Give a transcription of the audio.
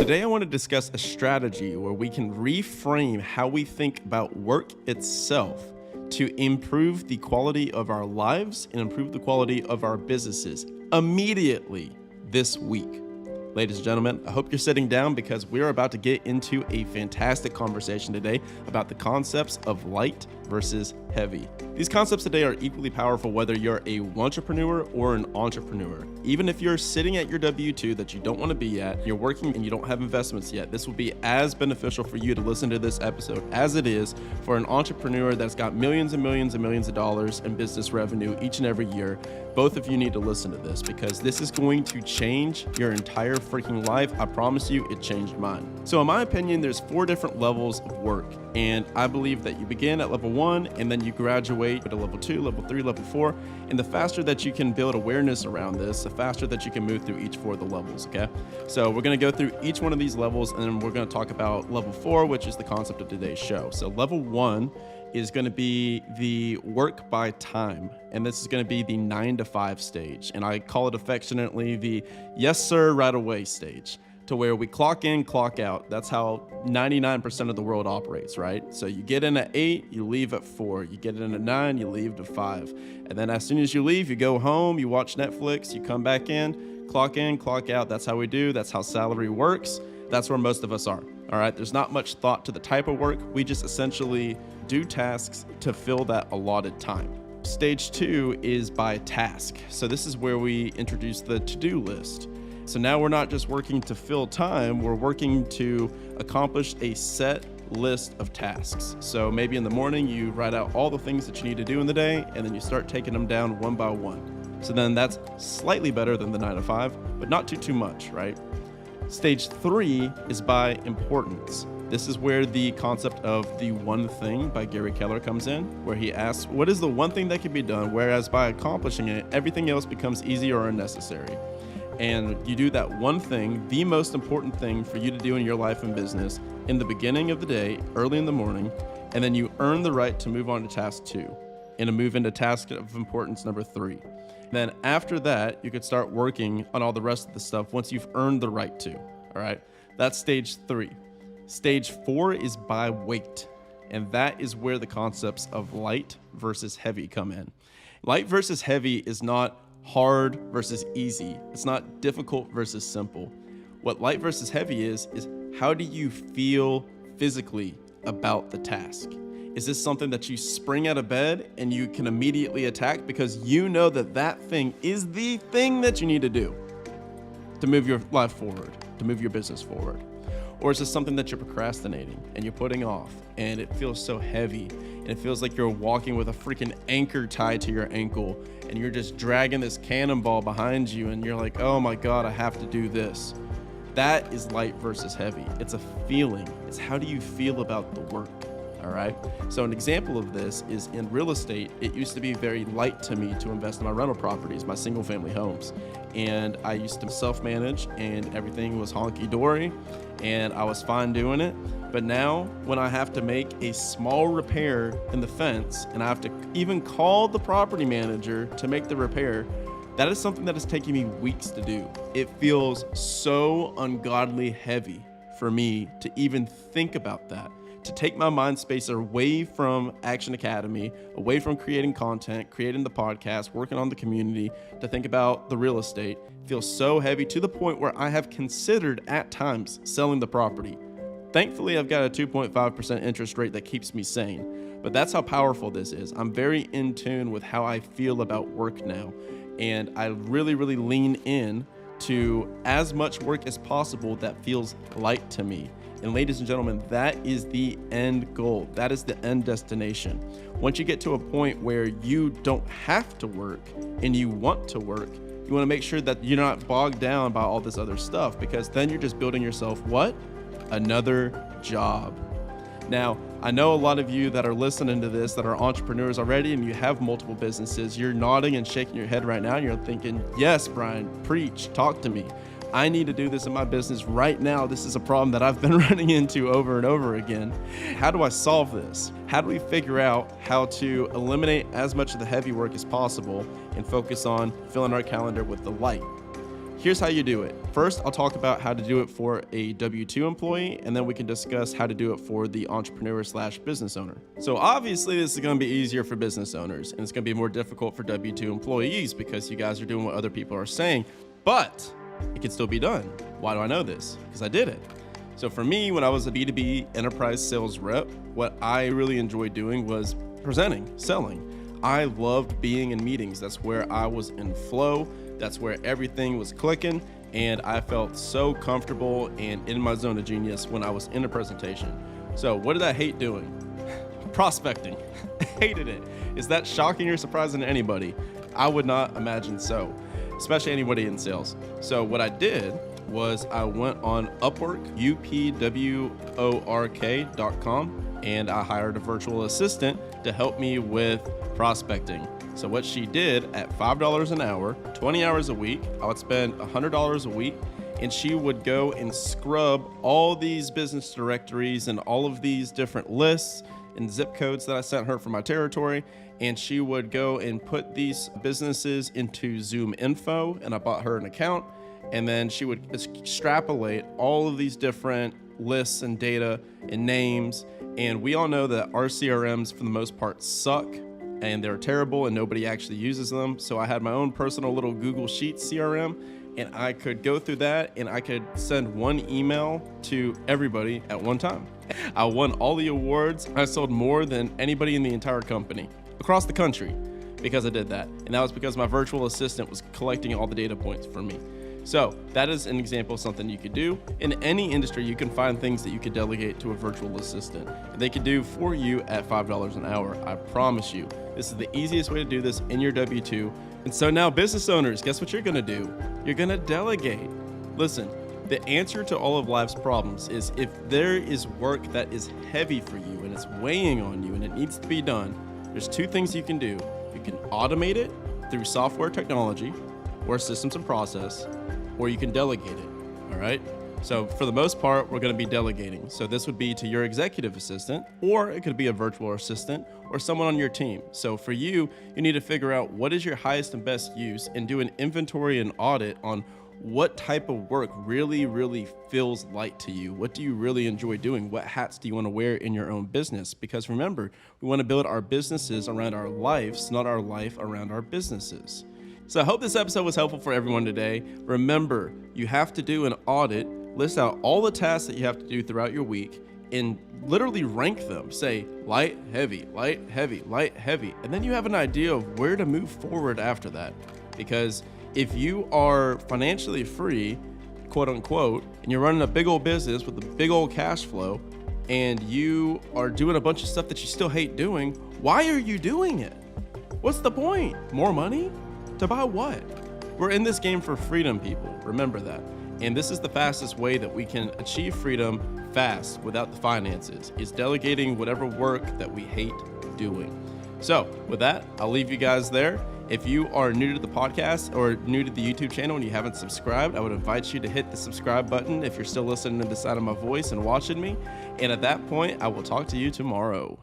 Today, I want to discuss a strategy where we can reframe how we think about work itself to improve the quality of our lives and improve the quality of our businesses immediately this week. Ladies and gentlemen, I hope you're sitting down because we're about to get into a fantastic conversation today about the concepts of light versus heavy. These concepts today are equally powerful whether you're a entrepreneur or an entrepreneur. Even if you're sitting at your W-2 that you don't want to be at, you're working and you don't have investments yet, this will be as beneficial for you to listen to this episode as it is for an entrepreneur that's got millions and millions and millions of dollars in business revenue each and every year. Both of you need to listen to this because this is going to change your entire freaking life. I promise you, it changed mine. So in my opinion, there's 4 different levels of work. And I believe that you begin at level 1 and then you graduate to level 2, level 3, level 4. And the faster that you can build awareness around this, the faster that you can move through each 4 of the levels, okay? So we're gonna go through each one of these levels and then we're gonna talk about level 4, which is the concept of today's show. So level 1 is going to be the work by time. And this is going to be the 9 to 5 stage. And I call it affectionately the yes, sir, right away stage, to where we clock in, clock out. That's how 99% of the world operates, right? So you get in at 8, you leave at 4. You get in at 9, you leave to 5. And then as soon as you leave, you go home, you watch Netflix, you come back in, clock out. That's how we do. That's how salary works. That's where most of us are. All right. There's not much thought to the type of work. We just essentially do tasks to fill that allotted time. Stage 2 is by task. So this is where we introduce the to-do list. So now we're not just working to fill time, we're working to accomplish a set list of tasks. So maybe in the morning you write out all the things that you need to do in the day, and then you start taking them down one by one. So then that's slightly better than the 9 to 5, but not too much, right? Stage 3 is by importance. This is where the concept of the one thing by Gary Keller comes in, where he asks, what is the one thing that can be done? Whereas by accomplishing it, everything else becomes easy or unnecessary. And you do that one thing, the most important thing for you to do in your life and business in the beginning of the day, early in the morning, and then you earn the right to move on to task 2 and to move into task of importance number 3. Then after that, you could start working on all the rest of the stuff once you've earned the right to, all right? That's stage 3. Stage 4 is by weight, and that is where the concepts of light versus heavy come in. Light versus heavy is not hard versus easy. It's not difficult versus simple. What light versus heavy is how do you feel physically about the task? Is this something that you spring out of bed and you can immediately attack because you know that that thing is the thing that you need to do to move your life forward, to move your business forward? Or is this something that you're procrastinating and you're putting off and it feels so heavy and it feels like you're walking with a freaking anchor tied to your ankle and you're just dragging this cannonball behind you and you're like, oh my God, I have to do this. That is light versus heavy. It's a feeling. It's how do you feel about the work? All right. So an example of this is in real estate. It used to be very light to me to invest in my rental properties, my single family homes. And I used to self-manage and everything was honky-dory and I was fine doing it. But now when I have to make a small repair in the fence and I have to even call the property manager to make the repair, that is something that is taking me weeks to do. It feels so ungodly heavy for me to even think about that. To take my mind space away from Action Academy, away from creating content, creating the podcast, working on the community, to think about the real estate, feels so heavy to the point where I have considered at times selling the property. Thankfully, I've got a 2.5% interest rate that keeps me sane, but that's how powerful this is. I'm very in tune with how I feel about work now, and I really, really lean in to as much work as possible that feels light to me. And ladies and gentlemen, that is the end goal. That is the end destination. Once you get to a point where you don't have to work and you want to work, you want to make sure that you're not bogged down by all this other stuff, because then you're just building yourself what? Another job. Now, I know a lot of you that are listening to this that are entrepreneurs already and you have multiple businesses. You're nodding and shaking your head right now and you're thinking, yes, Brian, preach, talk to me. I need to do this in my business right now. This is a problem that I've been running into over and over again. How do I solve this? How do we figure out how to eliminate as much of the heavy work as possible and focus on filling our calendar with the light? here's how you do it. First, I'll talk about how to do it for a W-2 employee, and then we can discuss how to do it for the entrepreneur/business owner. So obviously this is going to be easier for business owners, and it's going to be more difficult for W-2 employees because you guys are doing what other people are saying, but it can still be done. Why do I know this? Because I did it. So for me, when I was a B2B enterprise sales rep, what I really enjoyed doing was presenting, selling. I loved being in meetings. That's where I was in flow. That's where everything was clicking. And I felt so comfortable and in my zone of genius when I was in a presentation. So what did I hate doing? Prospecting. I hated it. Is that shocking or surprising to anybody? I would not imagine so, especially anybody in sales. So what I did was I went on Upwork, upwork.com, and I hired a virtual assistant to help me with prospecting. So what she did at $5 an hour, 20 hours a week, I would spend $100 a week, and she would go and scrub all these business directories and all of these different lists and zip codes that I sent her from my territory. And she would go and put these businesses into Zoom Info, and I bought her an account. And then she would extrapolate all of these different lists and data and names. And we all know that our CRMs, for the most part, suck and they're terrible and nobody actually uses them. So I had my own personal little Google Sheets CRM, and I could go through that and I could send one email to everybody at one time. I won all the awards. I sold more than anybody in the entire company across the country because I did that. And that was because my virtual assistant was collecting all the data points for me. So that is an example of something you could do. In any industry, you can find things that you could delegate to a virtual assistant. They could do for you at $5 an hour. I promise you, this is the easiest way to do this in your W-2. And so now business owners, guess what you're gonna do? You're gonna delegate. Listen, the answer to all of life's problems is if there is work that is heavy for you and it's weighing on you and it needs to be done, there's two things you can do. You can automate it through software technology or systems and process, or you can delegate it, all right? So for the most part, we're gonna be delegating. So this would be to your executive assistant, or it could be a virtual assistant, or someone on your team. So for you, you need to figure out what is your highest and best use and do an inventory and audit on what type of work really feels light to you. What do you really enjoy doing? What hats do you wanna wear in your own business? Because remember, we wanna build our businesses around our lives, not our life around our businesses. So I hope this episode was helpful for everyone today. Remember, you have to do an audit, list out all the tasks that you have to do throughout your week, and literally rank them. Say light, heavy, light, heavy, light, heavy. And then you have an idea of where to move forward after that. Because if you are financially free, quote unquote, and you're running a big old business with a big old cash flow, and you are doing a bunch of stuff that you still hate doing, why are you doing it? What's the point? More money? To buy what? We're in this game for freedom, people. Remember that. And this is the fastest way that we can achieve freedom fast without the finances, is delegating whatever work that we hate doing. So with that, I'll leave you guys there. If you are new to the podcast or new to the YouTube channel and you haven't subscribed, I would invite you to hit the subscribe button if you're still listening to the sound of my voice and watching me. And at that point, I will talk to you tomorrow.